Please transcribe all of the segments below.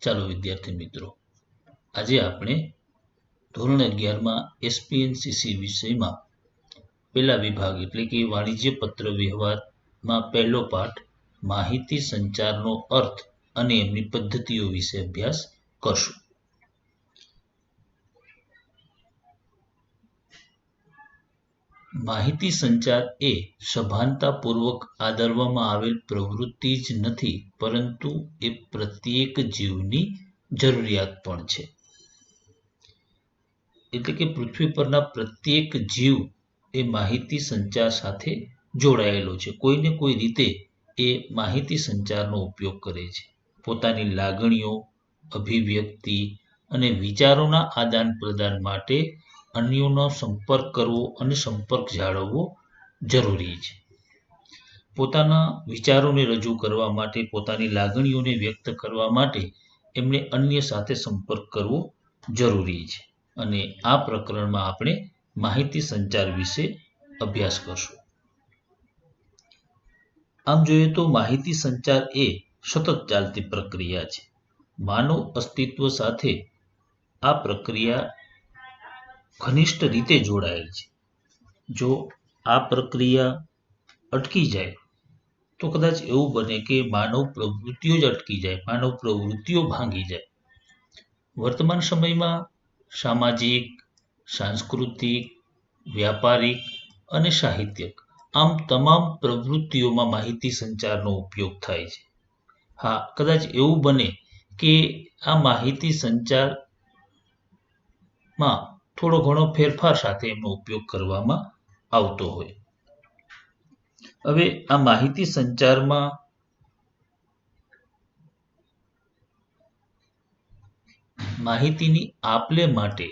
ચાલો વિદ્યાર્થી મિત્રો, આજે આપણે ધોરણ 11માં એસપીએનસીસી વિષયમાં પહેલા વિભાગ એટલે કે વાણિજ્ય પત્ર વ્યવહારમાં પહેલો પાઠ માહિતી સંચારનો અર્થ અને એમની પદ્ધતિઓ વિશે અભ્યાસ કરશું. માહિતી સંચાર એ સભાનતાપૂર્વક આદરવામાં આવેલ પ્રવૃત્તિ જ નથી, પરંતુ એ પ્રત્યેક જીવની જરૂરિયાત પણ છે. એટલે કે પૃથ્વી પરના પ્રત્યેક જીવ એ માહિતી સંચાર સાથે જોડાયેલો છે. કોઈને કોઈ રીતે એ માહિતી સંચારનો ઉપયોગ કરે છે. પોતાની લાગણીઓ, અભિવ્યક્તિ અને વિચારોના આદાન પ્રદાન માટે અન્યોનો સંપર્ક કરવો અને સંપર્ક જાળવવો જરૂરી છે. પોતાના વિચારોને રજૂ કરવા માટે, પોતાની લાગણીઓને વ્યક્ત કરવા માટે એમને અન્ય સાથે સંપર્ક કરવો જરૂરી છે. અને આ પ્રકરણમાં આપણે માહિતી સંચાર વિશે અભ્યાસ કરશું. આમ જોઈએ તો માહિતી સંચાર એ સતત ચાલતી પ્રક્રિયા છે. માનવ અસ્તિત્વ સાથે આ પ્રક્રિયા ઘનિષ્ઠ રીતે જોડાયેલ છે. જો આ પ્રક્રિયા અટકી જાય તો કદાચ એવું બને કે માનવ પ્રવૃત્તિઓ જ અટકી જાય, માનવ પ્રવૃત્તિઓ ભાંગી જાય. વર્તમાન સમયમાં સામાજિક, સાંસ્કૃતિક, વ્યાપારિક અને સાહિત્યિક આમ તમામ પ્રવૃત્તિઓમાં માહિતી સંચારનો ઉપયોગ થાય છે. હા, કદાચ એવું બને કે આ માહિતી સંચારમાં થોડો ઘણો ફેરફાર સાથે એનો ઉપયોગ કરવામાં આવતો હોય. હવે આ માહિતી સંચારમાં માહિતીની આપ-લે માટે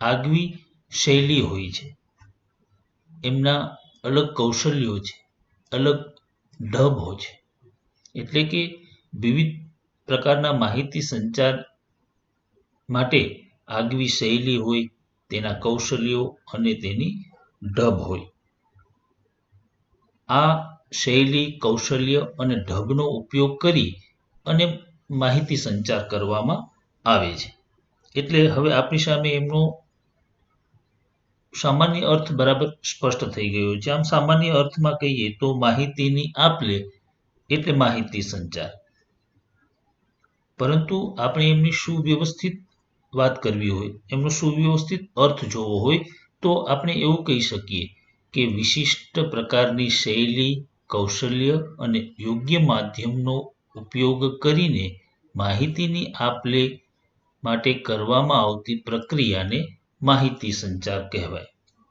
આગવી શૈલી હોય છે. એમના અલગ કૌશલ્યો છે, અલગ ઢબ છે. એટલે કે વિવિધ પ્રકારના માહિતી સંચાર માટે આગવી શૈલી હોય, તેના કૌશલ્યો અને તેની ઢબ હોય. આ શૈલી, કૌશલ્ય અને ઢબનો ઉપયોગ કરી અને માહિતી સંચાર કરવામાં આવે છે. એટલે હવે આપણી સામે એમનો સામાન્ય અર્થ બરાબર સ્પષ્ટ થઈ ગયો છે. આમ સામાન્ય અર્થમાં કહીએ તો માહિતીની આપ-લે એટલે માહિતી સંચાર. પરંતુ આપણે એમની સુવ્યવસ્થિત વાત કરવી હોય, એમનો સુવ્યવસ્થિત અર્થ જોવો હોય તો આપણે એવું કહી શકીએ કે વિશિષ્ટ પ્રકારની શૈલી, કૌશલ્ય અને યોગ્ય માધ્યમનો ઉપયોગ કરીને માહિતીની આપ-લે માટે કરવામાં આવતી પ્રક્રિયાને માહિતી સંચાર કહેવાય.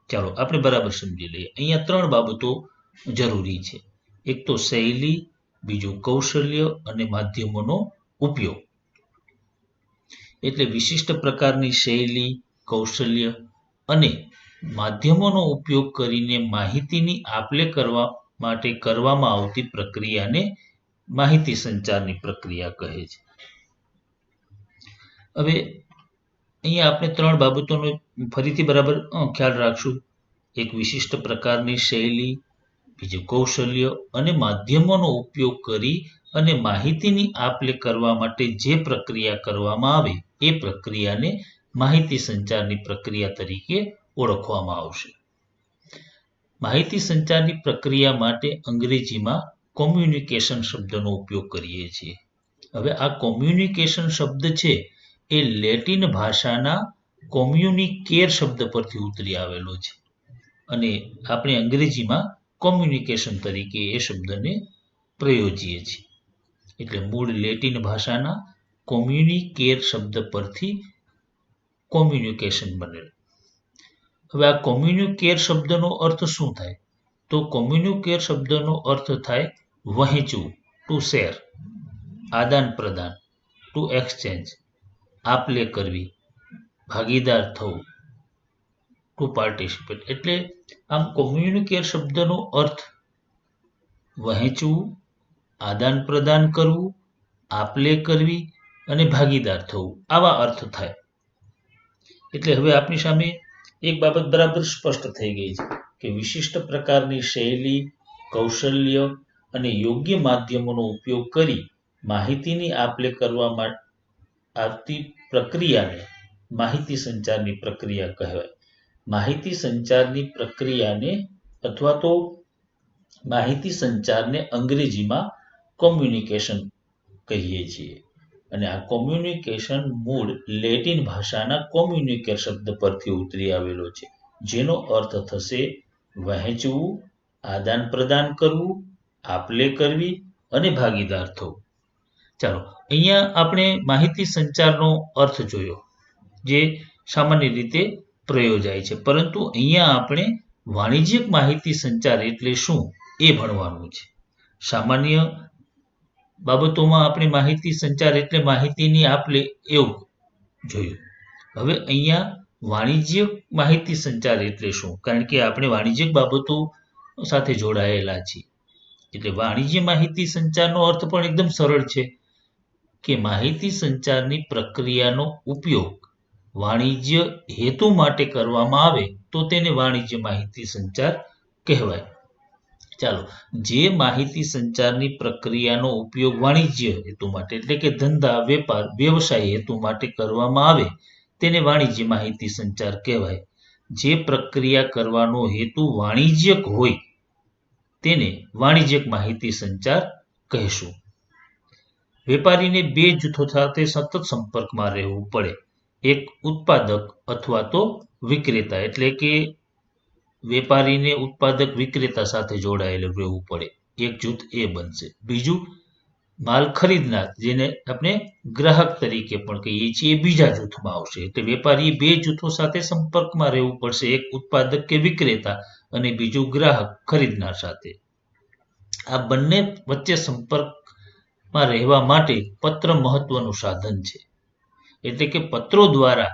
ચાલો આપણે બરાબર સમજી લઈએ. અહીંયા 3 બાબતો જરૂરી છે. એક તો શૈલી, બીજું કૌશલ્ય અને માધ્યમોનો ઉપયોગ. એટલે વિશિષ્ટ પ્રકારની શૈલી, કૌશલ્ય અને માધ્યમોનો ઉપયોગ કરીને માહિતીની આપ-લે કરવા માટે કરવામાં આવતી પ્રક્રિયાને માહિતી સંચારની પ્રક્રિયા કહે છે. હવે અહીંયા આપણે 3 બાબતોનો ફરીથી બરાબર ખ્યાલ રાખશું. એક વિશિષ્ટ પ્રકારની શૈલી, બીજું કૌશલ્ય અને માધ્યમોનો ઉપયોગ કરી અને માહિતીની આપ-લે કરવા માટે જે પ્રક્રિયા કરવામાં આવે એ પ્રક્રિયાને માહિતી સંચારની પ્રક્રિયા તરીકે ઓળખવામાં આવશે. માહિતી સંચારની પ્રક્રિયા માટે અંગ્રેજીમાં કોમ્યુનિકેશન શબ્દનો ઉપયોગ કરીએ છીએ. હવે આ કોમ્યુનિકેશન શબ્દ છે એ લેટિન ભાષાના કોમ્યુનિકેર શબ્દ પરથી ઉતરી આવેલો છે અને આપણે અંગ્રેજીમાં કોમ્યુનિકેશન તરીકે એ શબ્દને પ્રયોજીએ છીએ. એટલે મૂળ લેટિન ભાષાના કોમ્યુનિકેર શબ્દ પરથી કોમ્યુનિકેશન બનેલ. હવે આ કોમ્યુનિકેર શબ્દનો અર્થ શું થાય? તો કોમ્યુનિકેર શબ્દનો અર્થ થાય વહેંચવું, ટુ શેર, આદાન પ્રદાન, ટુ એક્સચેન્જ, આપ-લે કરવી, ભાગીદાર થવું, ટુ પાર્ટિસિપેટ. એટલે આમ કોમ્યુનિકેર શબ્દનો અર્થ વહેંચવું, આદાન પ્રદાન કરવું, આપ-લે કરવી અને ભાગીદાર થવું, આવા અર્થ થાય. એટલે હવે આપણી સામે એક બાબત બરાબર સ્પષ્ટ થઈ ગઈ છે કે વિશિષ્ટ પ્રકારની શૈલી, કૌશલ્ય અને યોગ્ય માધ્યમોનો ઉપયોગ કરી માહિતીની આપ-લે કરવા આવતી પ્રક્રિયાને માહિતી સંચારની પ્રક્રિયા કહેવાય. માહિતી સંચારની પ્રક્રિયાને અથવા તો માહિતી સંચારને અંગ્રેજીમાં કોમ્યુનિકેશન કહીએ છીએ. અને આ કોમ્યુનિકેશન મૂળ લેટિન ભાષાના કોમ્યુનિકેટ શબ્દ પરથી ઉતરી આવેલો છે, જેનો અર્થ થશે વહેંચવું, આદાન પ્રદાન કરવું, આપ-લે કરવી અને ભાગીદાર થવું. ચાલો, અહીંયા આપણે માહિતી સંચારનો અર્થ જોયો, જે સામાન્ય રીતે પ્રયોજાય છે, પરંતુ અહીંયા આપણે વાણિજ્યિક માહિતી સંચાર એટલે શું એ ભણવાનું છે. સામાન્ય બાબતોમાં આપણે માહિતી સંચાર એટલે માહિતીની આપ-લે એવું જોયું. હવે અહીંયા વાણિજ્યિક માહિતી સંચાર એટલે શું? કારણ કે આપણે વાણિજ્યિક બાબતો સાથે જોડાયેલા છીએ. એટલે વાણિજ્ય માહિતી સંચારનો અર્થ પણ એકદમ સરળ છે કે માહિતી સંચારની પ્રક્રિયાનો ઉપયોગ વાણિજ્ય હેતુ માટે કરવામાં આવે તો તેને વાણિજ્ય માહિતી સંચાર કહેવાય. ચાલો, જે માહિતી સંચારની પ્રક્રિયાનો ઉપયોગ વાણિજ્ય હેતુ માટે એટલે કે ધંધા, વેપાર, વ્યવસાય હેતુ માટે કરવામાં આવે તેને વાણિજ્ય માહિતી સંચાર કહેવાય. જે પ્રક્રિયા કરવાનો હેતુ વાણિજ્યક હોય તેને વાણિજ્યિક માહિતી સંચાર કહેશું. વેપારીને બે જૂથો સાથે સતત સંપર્કમાં રહેવું પડે. એક ઉત્પાદક અથવા તો વિક્રેતા, એટલે કે વેપારીને ઉત્પાદક વિક્રેતા સાથે જોડાયેલું રહેવું પડે. એક જૂથ એ બનશે. બીજું માલ ખરીદનાર, જેને આપણે ગ્રાહક તરીકે પણ કહીએ છીએ, એ બીજા જૂથમાં આવશે. એટલે વેપારીએ બે જૂથો સાથે સંપર્કમાં રહેવું પડશે, એક ઉત્પાદક કે વિક્રેતા અને બીજું ગ્રાહક ખરીદનાર સાથે. આ બંને વચ્ચે સંપર્કમાં રહેવા માટે પત્ર મહત્વનું સાધન છે. એટલે કે પત્રો દ્વારા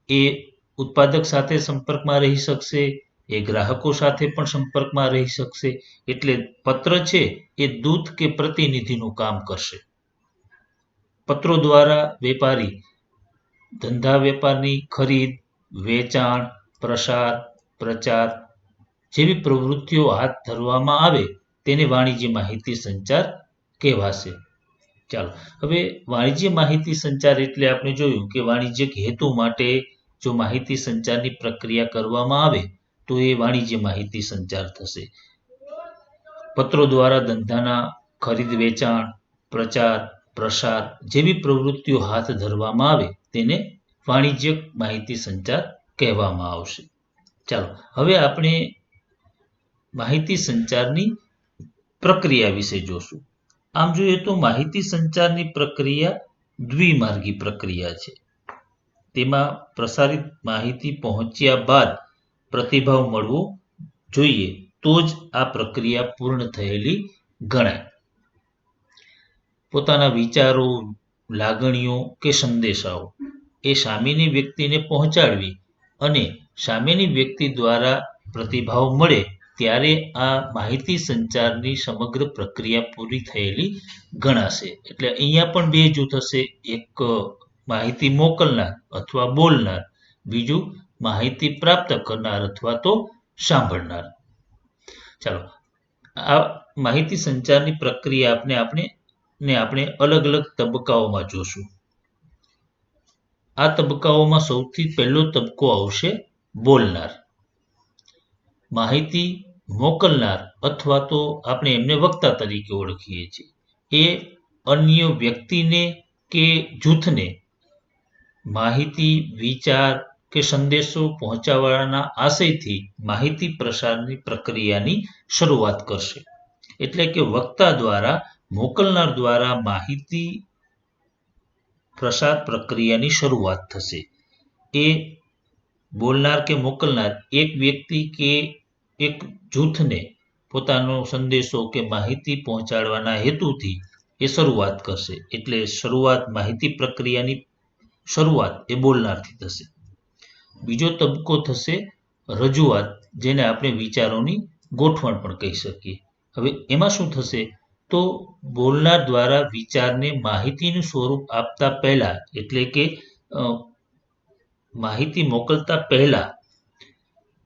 એ ઉત્પાદક સાથે સંપર્કમાં રહી શકશે, એ ગ્રાહકો સાથે પણ સંપર્કમાં રહી શકશે. એટલે પત્ર છે એ દૂત કે પ્રતિનિધિનું કામ કરશે. પત્રો દ્વારા વેપારી ધંધા વેપારની ખરીદ, વેચાણ, પ્રસાર, પ્રચાર જેવી પ્રવૃત્તિઓ હાથ ધરવામાં આવે તેને વાણિજ્ય માહિતી સંચાર કહેવાશે. ચાલો, હવે વાણિજ્ય માહિતી સંચાર એટલે આપણે જોયું કે વાણિજ્યિક હેતુ માટે જો માહિતી સંચારની પ્રક્રિયા કરવામાં આવે તો એ વાણિજ્ય માહિતી સંચાર થશે. પત્રો દ્વારા ધંધાના ખરીદ, વેચાણ, પ્રચાર, પ્રસાર જેવી પ્રવૃત્તિઓ હાથ ધરવામાં આવે તેને વાણિજ્યિક માહિતી સંચાર કહેવામાં આવશે. ચાલો, હવે આપણે માહિતી સંચારની પ્રક્રિયા વિશે જોશું. આમ જોઈએ તો માહિતી સંચારની પ્રક્રિયા દ્વિમાર્ગી પ્રક્રિયા છે. તેમાં પ્રસારિત માહિતી પહોંચ્યા બાદ પ્રતિભાવ મળવો જોઈએ તો જ આ પ્રક્રિયા પૂર્ણ થયેલી ગણાય. પોતાના વિચારો, લાગણીઓ કે સંદેશાઓ એ સામેની વ્યક્તિને પહોંચાડવી અને સામેની વ્યક્તિ દ્વારા પ્રતિભાવ મળે ત્યારે આ માહિતી સંચારની સમગ્ર પ્રક્રિયા પૂરી થયેલી ગણાશે. એટલે અહીંયા પણ બે જૂથ હશે, એક માહિતી મોકલનાર અથવા બોલનાર, બીજું માહિતી પ્રાપ્ત કરનાર અથવા તો સાંભળનાર. ચાલો, આ માહિતી સંચારની પ્રક્રિયા આપણે અલગ અલગ તબક્કાઓમાં જોશું. આ તબક્કાઓમાં સૌથી પહેલો તબક્કો આવશે બોલનાર. માહિતી મોકલનાર અથવા તો આપણે એમને વક્તા તરીકે ઓળખીએ છીએ, એ અન્ય વ્યક્તિને કે જૂથને માહિતી, વિચાર કે સંદેશો પહોંચાડવાના આશયથી માહિતી પ્રસારની પ્રક્રિયાની શરૂઆત કરશે. એટલે કે વક્તા દ્વારા મોકલનાર દ્વારા માહિતી પ્રસાર પ્રક્રિયાની શરૂઆત થશે. એ બોલનાર કે મોકલનાર એક વ્યક્તિ કે એક જૂથને પોતાનો સંદેશો કે માહિતી પહોંચાડવાના હેતુથી એ શરૂઆત કરશે. એટલે માહિતી પ્રક્રિયાની શરૂઆત એ બોલનારથી થશે. બીજો તબક્કો થશે રજૂઆત, જેને આપણે વિચારોની ગોઠવણ પણ કહી શકીએ. હવે એમાં શું થશે તો બોલનાર દ્વારા વિચારને માહિતીનું સ્વરૂપ આપતા પહેલા, એટલે કે માહિતી મોકલતા પહેલા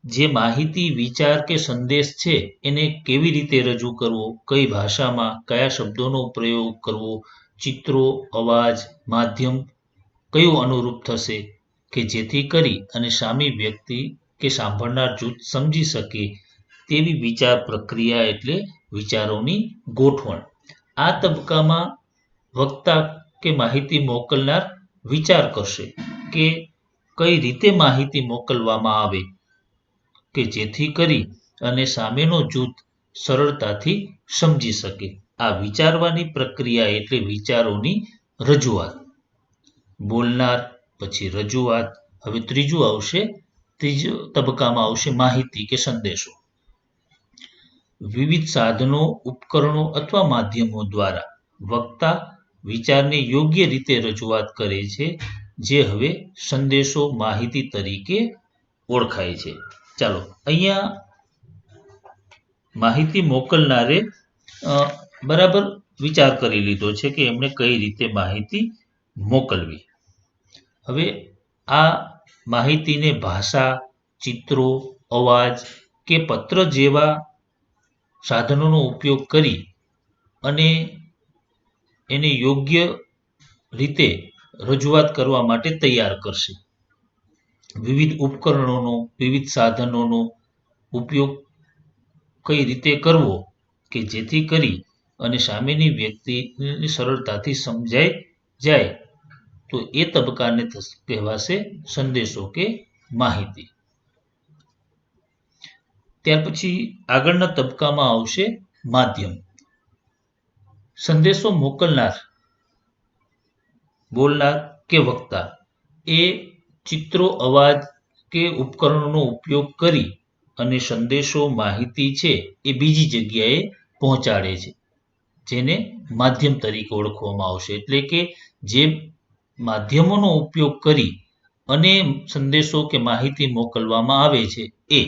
જે માહિતી, વિચાર કે સંદેશ છે એને કેવી રીતે રજૂ કરવો, કઈ ભાષામાં, કયા શબ્દોનો પ્રયોગ કરવો, ચિત્રો, અવાજ, માધ્યમ કયું અનુરૂપ થશે કે જેથી કરી અને સામી વ્યક્તિ કે સાંભળનાર જૂથ સમજી શકે તેવી વિચાર પ્રક્રિયા એટલે વિચારોની ગોઠવણ. આ તબક્કામાં વક્તા કે માહિતી મોકલનાર વિચાર કરશે કે કઈ રીતે માહિતી મોકલવામાં આવે કે જેથી કરી અને સામેનો જૂથ સરળતાથી સમજી શકે. આ વિચારવાની પ્રક્રિયા એટલે વિચારોની રજૂઆત. બોલનાર, પછી રજૂઆત. હવે ત્રીજો તબક્કામાં આવશે માહિતી કે સંદેશો. વિવિધ સાધનો, ઉપકરણો અથવા માધ્યમો દ્વારા વક્તા વિચારની યોગ્ય રીતે રજૂઆત કરે છે, જે હવે સંદેશો, માહિતી તરીકે ઓળખાય છે. ચાલો, અહીંયા માહિતી મોકલનારે બરાબર વિચાર કરી લીધો છે કે એમણે કઈ રીતે માહિતી મોકલવી. હવે આ માહિતીને ભાષા, ચિત્રો, અવાજ કે પત્ર જેવા સાધનોનો ઉપયોગ કરી અને એને યોગ્ય રીતે રજૂઆત કરવા માટે તૈયાર કરશે. વિવિધ ઉપકરણોનો, વિવિધ સાધનોનો ઉપયોગ કઈ રીતે કરવો કે જેથી કરી અને સામેની વ્યક્તિને સરળતાથી સમજાઈ જાય, તો એ તબક્કાને કહેવાશે સંદેશો કે માહિતી. ત્યાર પછી આગળના તબક્કામાં આવશે માધ્યમ. સંદેશો મોકલનાર, બોલનાર કે વક્તા એ ચિત્રો, અવાજ કે ઉપકરણોનો ઉપયોગ કરી અને સંદેશો, માહિતી છે એ બીજી જગ્યાએ પહોંચાડે છે, જેને માધ્યમ તરીકે ઓળખવામાં આવશે. એટલે કે જે માધ્યમોનો ઉપયોગ કરી અને સંદેશો કે માહિતી મોકલવામાં આવે છે એ.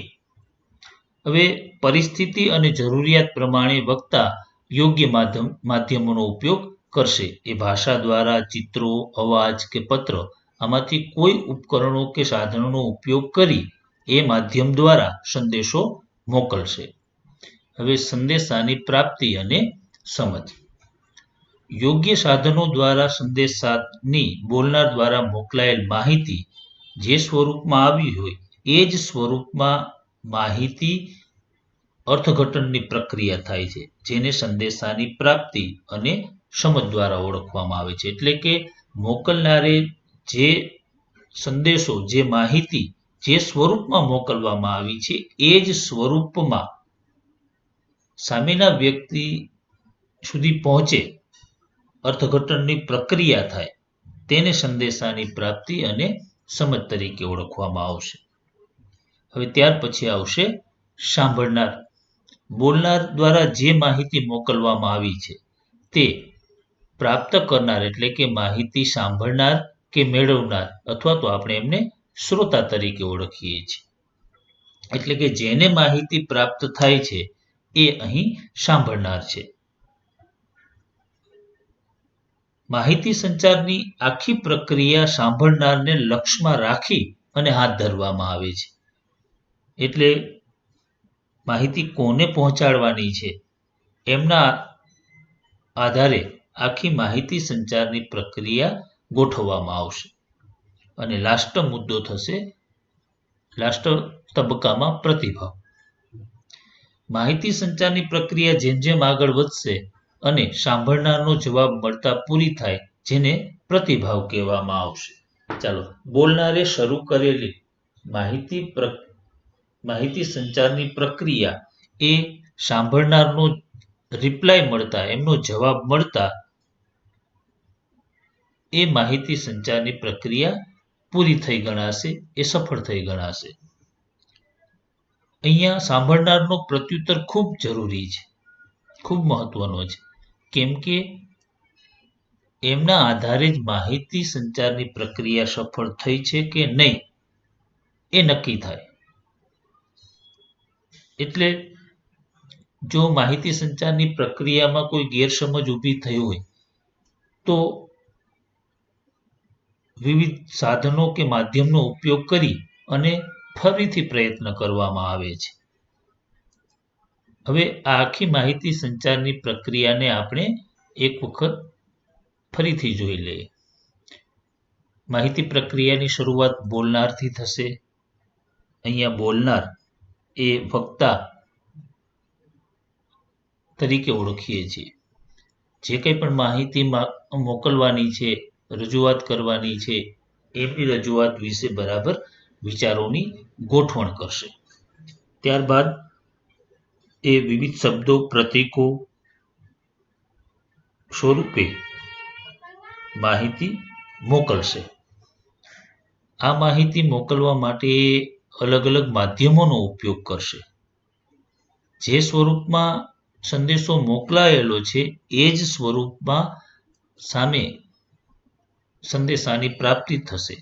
હવે પરિસ્થિતિ અને જરૂરિયાત પ્રમાણે વક્તા યોગ્ય માધ્યમોનો ઉપયોગ કરશે. એ ભાષા દ્વારા, ચિત્રો, અવાજ કે પત્ર આમાંથી કોઈ ઉપકરણો કે સાધનોનો ઉપયોગ કરી એ માધ્યમ દ્વારા સંદેશો મોકલશે. હવે સંદેશાની પ્રાપ્તિ અને સમજ. યોગ્ય સાધનો દ્વારા સંદેશાની બોલનાર દ્વારા મોકલાયેલ માહિતી જે સ્વરૂપમાં આવી હોય એ જ સ્વરૂપમાં માહિતી અર્થઘટનની પ્રક્રિયા થાય છે, જેને સંદેશાની પ્રાપ્તિ અને સમજ દ્વારા ઓળખવામાં આવે છે. એટલે કે મોકલનારે જે સંદેશો, જે માહિતી જે સ્વરૂપમાં મોકલવામાં આવી છે એ જ સ્વરૂપમાં સામેના વ્યક્તિ સુધી પહોંચે, અર્થઘટનની પ્રક્રિયા થાય, તેને સંદેશાની પ્રાપ્તિ અને સમજ તરીકે ઓળખવામાં આવશે. હવે ત્યાર પછી આવશે સાંભળનાર. બોલનાર દ્વારા જે માહિતી મોકલવામાં આવી છે તે પ્રાપ્ત કરનાર એટલે કે માહિતી સાંભળનાર કે મેળવનાર, અથવા તો આપણે એમને શ્રોતા તરીકે ઓળખીએ છીએ. એટલે કે જેને માહિતી પ્રાપ્ત થાય છે એ અહીં સાંભળનાર છે. માહિતી સંચારની આખી પ્રક્રિયા સાંભળનારને લક્ષમાં રાખી અને હાથ ધરવામાં આવે છે. એટલે માહિતી કોને પહોંચાડવાની છે એમના આધારે આખી માહિતી સંચારની પ્રક્રિયા ગોઠવવામાં આવશે. અને લાસ્ટ મુદ્દો થશે, લાસ્ટ તબક્કામાં પ્રતિભાવ. માહિતી સંચારની પ્રક્રિયા જેમ જેમ આગળ વધશે અને સાંભળનારનો જવાબ મળતા પૂરી થાય, જેને પ્રતિભાવ કહેવામાં આવશે. ચાલો, બોલનારે શરૂ કરેલી માહિતી સંચારની પ્રક્રિયા એ સાંભળનારનો રિપ્લાય મળતા, એમનો જવાબ મળતા એ માહિતી સંચારની પ્રક્રિયા પૂરી થઈ ગણાશે, એ સફળ થઈ ગણાશે. અહીંયા સાંભળનારનો પ્રત્યુત્તર ખૂબ જરૂરી છે, ખૂબ મહત્વનો છે. કેમ કે એમના આધારે જ માહિતી સંચારની પ્રક્રિયા સફળ થઈ છે કે નહીં એ નક્કી થાય. એટલે જો માહિતી સંચારની પ્રક્રિયામાં કોઈ ગેરસમજ ઊભી થઈ હોય તો વિવિધ સાધનો કે માધ્યમનો ઉપયોગ કરી અને ફરીથી પ્રયત્ન કરવામાં આવે છે. હવે આ આખી માહિતી સંચારની પ્રક્રિયાને આપણે એક વખત ફરીથી જોઈ લઈએ. માહિતી પ્રક્રિયાની શરૂઆત બોલનારથી થશે. અહીંયા બોલનાર એ વક્તા તરીકે ઓળખીએ છીએ. જે કંઈ પણ માહિતી મોકલવાની છે, રજૂઆત કરવાની છે, એમની રજૂઆત વિશે બરાબર વિચારોની ગોઠવણ કરશે. ત્યારબાદ એ વિવિધ શબ્દો, પ્રતીકો સ્વરૂપે માહિતી મોકલશે. આ માહિતી મોકલવા માટે અલગ અલગ માધ્યમોનો ઉપયોગ કરશે. જે સ્વરૂપમાં સંદેશો મોકલાયેલો છે એ જ સ્વરૂપમાં સામે સંદેશાની પ્રાપ્તિ થશે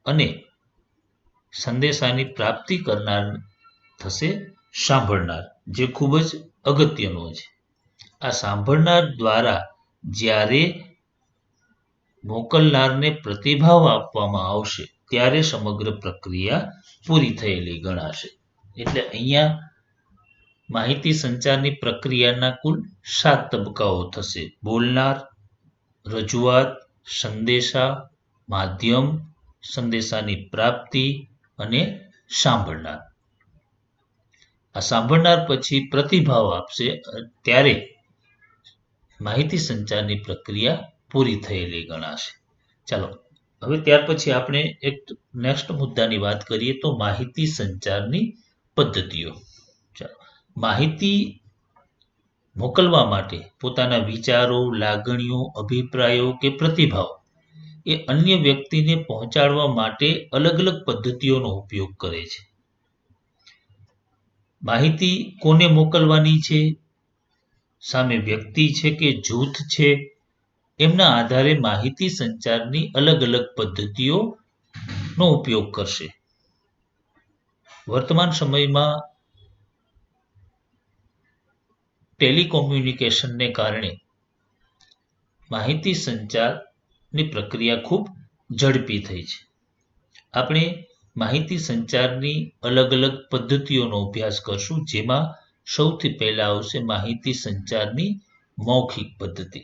અને સંદેશાની પ્રાપ્તિ કરનાર થશે સાંભળનાર, જે ખૂબ જ અગત્યનો છે. આ સાંભળનાર દ્વારા જ્યારે મોકલનારને પ્રતિભાવ આપવામાં આવશે ત્યારે સમગ્ર પ્રક્રિયા પૂરી થયેલી ગણાશે. એટલે અહીંયા માહિતી સંચારની પ્રક્રિયાના કુલ 7 તબક્કાઓ થશે: બોલનાર, રજૂઆત, સંદેશા, માધ્યમ, સંદેશાની પ્રાપ્તિ અને સાંભળનાર. આ સાંભળનાર પછી પ્રતિભાવ આપશે ત્યારે માહિતી સંચારની પ્રક્રિયા પૂરી થયેલી ગણાશે. ચાલો હવે ત્યાર પછી આપણે એક નેક્સ્ટ મુદ્દાની વાત કરીએ તો માહિતી સંચારની પદ્ધતિઓ. ચાલો, માહિતી મોકલવા માટે પોતાના વિચારો, લાગણીઓ, અભિપ્રાયો કે પ્રતિભાવ એ અન્ય વ્યક્તિને પહોંચાડવા માટે અલગ અલગ પદ્ધતિઓનો ઉપયોગ કરે છે. માહિતી કોને મોકલવાની છે, સામે વ્યક્તિ છે કે જૂથ છે, એમના આધારે માહિતી સંચારની અલગ અલગ પદ્ધતિઓનો ઉપયોગ કરશે. વર્તમાન સમયમાં ટેલિકોમ્યુનિકેશનને કારણે માહિતી સંચારની પ્રક્રિયા ખૂબ ઝડપી થઈ છે. આપણે માહિતી સંચારની અલગ અલગ પદ્ધતિઓનો અભ્યાસ કરશું, જેમાં સૌથી પહેલા આવશે માહિતી સંચારની મૌખિક પદ્ધતિ.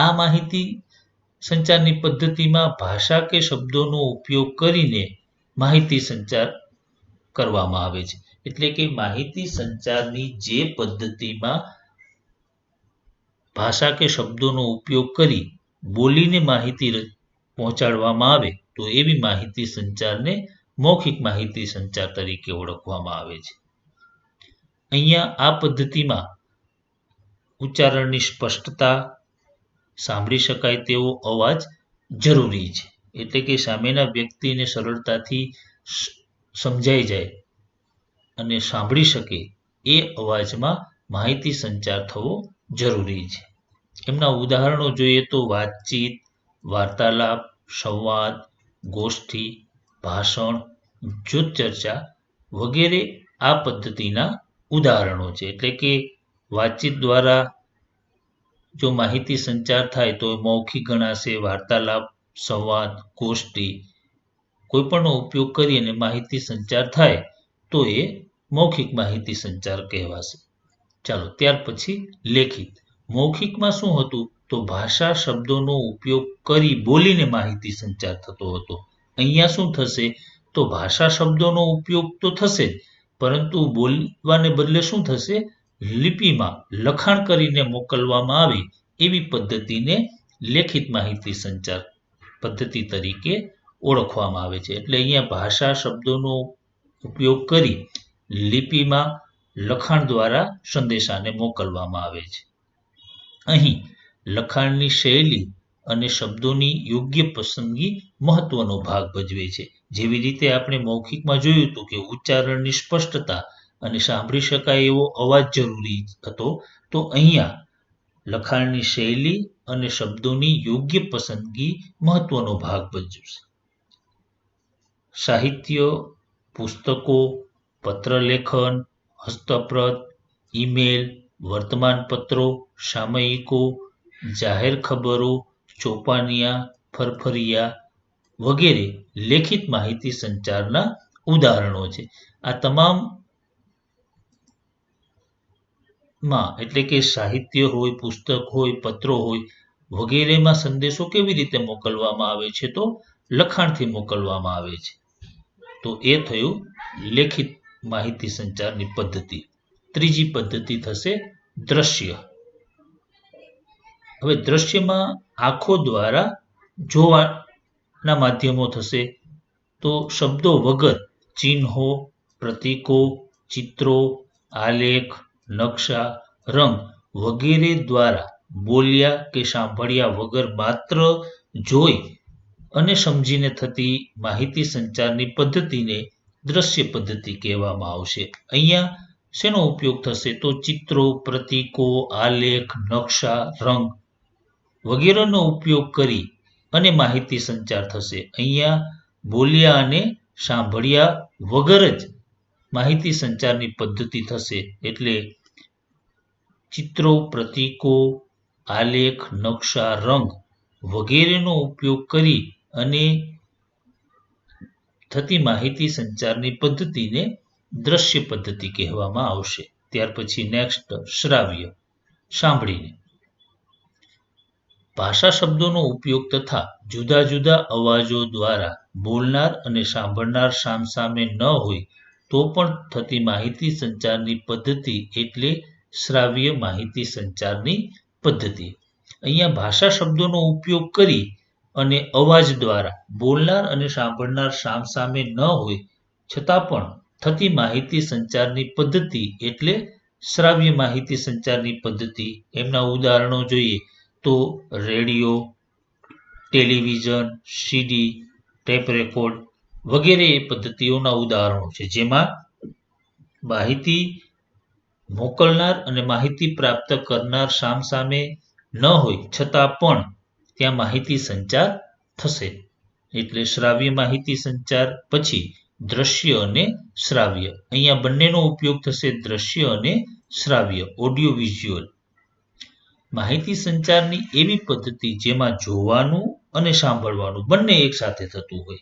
આ માહિતી સંચારની પદ્ધતિમાં ભાષા કે શબ્દોનો ઉપયોગ કરીને માહિતી સંચાર કરવામાં આવે છે. એટલે કે માહિતી સંચારની જે પદ્ધતિમાં ભાષા કે શબ્દોનો ઉપયોગ કરી બોલીને માહિતી પહોંચાડવામાં આવે તો એવી માહિતી સંચારને મૌખિક માહિતી સંચાર તરીકે ઓળખવામાં આવે છે. અહીંયા આ પદ્ધતિમાં ઉચ્ચારણની સ્પષ્ટતા, સાંભળી શકાય તેવો અવાજ જરૂરી છે. એટલે કે સામેના વ્યક્તિને સરળતાથી સમજાઈ જાય અને સાંભળી શકે એ અવાજમાં માહિતી સંચાર થવો જરૂરી છે. એમના ઉદાહરણો જોઈએ તો વાતચીત, વાર્તાલાપ, સંવાદ, ગોષ્ઠી, ભાષણ, જૂથ ચર્ચા વગેરે આ પદ્ધતિના ઉદાહરણો છે. એટલે કે વાતચીત દ્વારા જો માહિતી સંચાર થાય તો મૌખિક ગણાશે. વાર્તાલાપ, સંવાદ, ગોષ્ઠી કોઈ પણનો ઉપયોગ કરી અને માહિતી સંચાર થાય તો એ મૌખિક માહિતી સંચાર કહેવાશે. ચાલો ત્યાર પછી લેખિત. મૌખિકમાં શું હતું તો ભાષા, શબ્દોનો ઉપયોગ કરી બોલીને માહિતી સંચાર થતો હતો. અહીંયા શું થશે તો ભાષા, શબ્દોનો ઉપયોગ તો થશે જ, પરંતુ બોલવાને બદલે શું થશે, લિપિમાં લખાણ કરીને મોકલવામાં આવે એવી પદ્ધતિને લેખિત માહિતી સંચાર પદ્ધતિ તરીકે ઓળખવામાં આવે છે. એટલે અહીંયા ભાષા, શબ્દોનો ઉપયોગ કરી લિપિમાં લખાણ દ્વારા સંદેશાને મોકલવામાં આવે છે. અહીં લખાણની શૈલી અને શબ્દોની યોગ્ય પસંદગી મહત્વનો ભાગ ભજવે છે. જેવી રીતે આપણે મૌખિકમાં જોયું હતું કે ઉચ્ચારણની સ્પષ્ટતા અને સાંભળી શકાય એવો અવાજ જરૂરી હતો, તો અહીંયા લખાણની શૈલી અને શબ્દોની યોગ્ય પસંદગી મહત્વનો ભાગ ભજવશે. સાહિત્ય, પુસ્તકો, પત્રલેખન, હસ્તપ્રત, ઈમેલ, વર્તમાનપત્રો, સામયિકો, જાહેર ખબરો, ચોપાનિયા, ફરફરિયા વગેરે લેખિત માહિતી સંચારના ઉદાહરણો છે. આ તમામ એટલે કે સાહિત્ય હોય, પુસ્તક હોય, પત્રો હોય વગેરેમાં સંદેશો કેવી રીતે મોકલવામાં આવે છે? તો લખાણથી મોકલવામાં આવે છે. તો એ થયું લેખિત માહિતી સંચારની પદ્ધતિ. ત્રીજી પદ્ધતિ થશે દ્રશ્ય. હવે દ્રશ્યમાં આંખો દ્વારા જોવાના માધ્યમો થશે. તો શબ્દો વગર ચિહ્નો, પ્રતીકો, ચિત્રો, આલેખ, નકશા, રંગ વગેરે દ્વારા બોલ્યા કે સાંભળ્યા વગર માત્ર જોઈ અને સમજીને થતી માહિતી સંચારની પદ્ધતિને દ્રશ્ય પદ્ધતિ કહેવામાં આવશે. અહીંયા શેનો ઉપયોગ થશે? તો ચિત્રો, પ્રતીકો, આલેખ, નકશા, રંગ વગેરેનો ઉપયોગ કરી અને માહિતી સંચાર થશે. અહીંયા બોલ્યા અને સાંભળ્યા વગર જ માહિતી સંચારની પદ્ધતિ થશે. એટલે ચિત્રો, પ્રતીકો, આલેખ, નકશા, રંગ વગેરેનો ઉપયોગ કરી અને થતી માહિતી સંચારની પદ્ધતિને દ્રશ્ય પદ્ધતિ કહેવામાં આવશે. ત્યાર પછી નેક્સ્ટ શ્રાવ્ય, સાંભળીને. ભાષા શબ્દોનો ઉપયોગ તથા જુદા જુદા અવાજો દ્વારા બોલનાર અને સાંભળનાર સામસામે ન હોય તો પણ થતી માહિતી સંચારની પદ્ધતિ એટલે શ્રાવ્ય માહિતી સંચારની પદ્ધતિ. અહીંયા ભાષા શબ્દોનો ઉપયોગ કરી અને અવાજ દ્વારા બોલનાર અને સાંભળનાર સામસામે ન હોય છતાં પણ થતી માહિતી સંચારની પદ્ધતિ એટલે શ્રાવ્ય માહિતી સંચારની પદ્ધતિ. એમના ઉદાહરણો જોઈએ તો રેડિયો, ટેલિવિઝન, સીડી, ટેપ રેકોર્ડ વગેરે પદ્ધતિઓના ઉદાહરણો છે, જેમાં માહિતી મોકલનાર અને માહિતી પ્રાપ્ત કરનાર સામસામે ન હોય છતાં પણ ત્યાં માહિતી સંચાર થશે. એટલે શ્રાવ્ય માહિતી સંચાર. પછી દ્રશ્ય અને શ્રાવ્ય. અહીંયા બંનેનો ઉપયોગ થશે, દ્રશ્ય અને શ્રાવ્ય, ઓડિયો વિઝ્યુઅલ. માહિતી સંચારની એવી પદ્ધતિ જેમાં જોવાનું અને સાંભળવાનું બંને એક સાથે થતું હોય.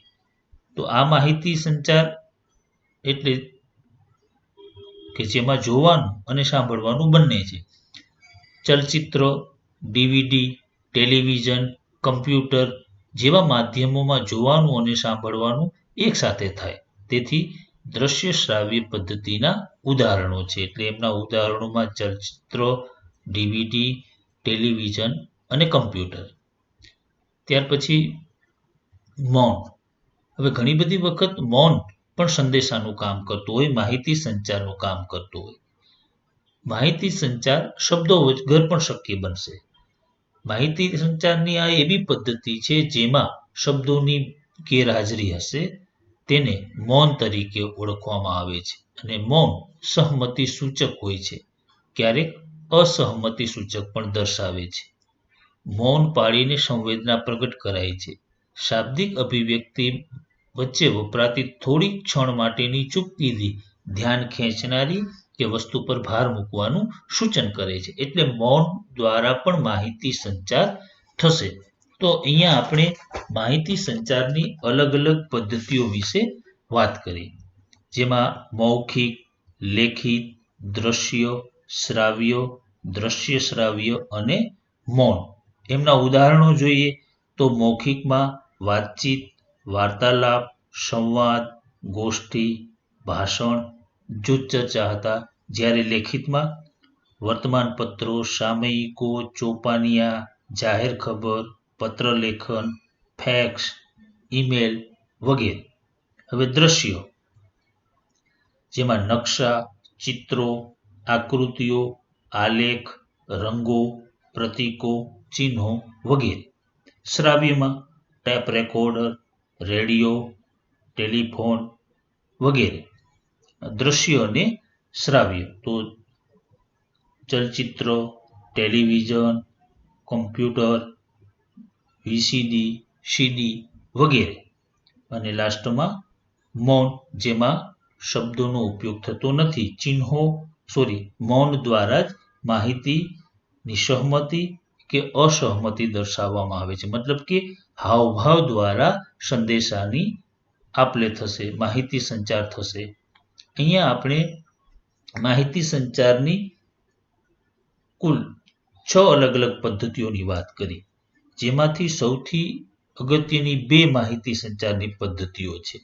તો આ માહિતી સંચાર એટલે કે જેમાં જોવાનું અને સાંભળવાનું બંને છે. ચલચિત્ર, ડીવીડી, ટેલિવિઝન, કમ્પ્યુટર જેવા માધ્યમોમાં જોવાનું અને સાંભળવાનું એક સાથે થાય. તેથી દ્રશ્ય શ્રાવ્ય પદ્ધતિના ઉદાહરણો છે. એટલે એમના ઉદાહરણોમાં ચલચિત્ર, ડીવીડી, ટેલિવિઝન અને કમ્પ્યુટર. ત્યાર પછી મૌન. હવે ઘણી બધી વખત મૌન પણ સંદેશાનું કામ કરતું હોય, માહિતી સંચારનું કામ કરતું હોય. માહિતી સંચાર શબ્દો વગર પણ શક્ય બનશે. માહિતી સંચારની આ એવી પદ્ધતિ છે જેમાં શબ્દોની ગેરહાજરી હશે, તેને મૌન તરીકે ઓળખવામાં આવે છે. અને મૌન સહમતિ સૂચક હોય છે, ક્યારેક અસહમતિ સૂચક પણ દર્શાવે છે. મૌન પાળીને સંવેદના પ્રગટ કરાય છે. શાબ્દિક અભિવ્યક્તિ વચ્ચે વપરાતી થોડી ક્ષણ માટેની ચૂપકીદી ધ્યાન ખેંચનારી કે વસ્તુ પર ભાર મૂકવાનું સૂચન કરે છે. એટલે મૌન દ્વારા પણ માહિતી સંચાર થશે. તો અહીંયા આપણે માહિતી સંચારની અલગ અલગ પદ્ધતિઓ વિશે વાત કરી, જેમાં મૌખિક, લેખિત, દ્રશ્ય, શ્રાવ્ય, દ્રશ્ય શ્રાવ્ય અને મૌન. એમના ઉદાહરણો જોઈએ તો મૌખિકમાં વાતચીત, વાર્તાલાપ, સંવાદ, ગોષ્ઠી, ભાષણ, જૂથ ચર્ચા હતા. જ્યારે લેખિતમાં વર્તમાનપત્રો, સામયિકો, ચોપાનિયા, જાહેર ખબર, પત્રલેખન, ફેક્સ, ઈમેલ વગેરે. હવે દ્રશ્યો, જેમાં નકશા, ચિત્રો, આકૃતિઓ, આલેખ, રંગો, પ્રતીકો, ચિહ્નો વગેરે. શ્રાવ્યમાં ટેપ રેકોર્ડર, રેડિયો, ટેલિફોન વગેરે. દ્રશ્ય અને શ્રાવ્ય તો ચલચિત્ર, ટેલિવિઝન, કમ્પ્યુટર, વીસીડી, સીડી વગેરે. અને લાસ્ટમાં મૌન, જેમાં શબ્દોનો ઉપયોગ થતો નથી, મૌન દ્વારા જ માહિતીની સહમતિ કે અસહમતિ દર્શાવવામાં આવે છે. મતલબ કે હાવભાવ દ્વારા સંદેશાની આપ-લે થશે, માહિતી સંચાર થશે. અહીંયા આપણે માહિતી સંચારની કુલ 6 અલગ અલગ પદ્ધતિઓની વાત કરી. જેમાંથી સૌથી અગત્યની બે માહિતી સંચારની પદ્ધતિઓ છે.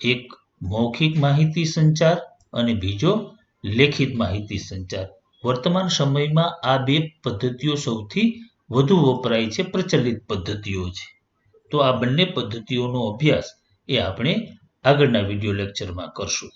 એક મૌખિક માહિતી સંચાર અને બીજો લેખિત માહિતી સંચાર. વર્તમાન સમયમાં આ બે પદ્ધતિઓ સૌથી વધુ વપરાય છે, પ્રચલિત પદ્ધતિઓ છે. તો આ બંને પદ્ધતિઓનો અભ્યાસ એ આપણે આગળના વિડીયો લેક્ચરમાં કરશું.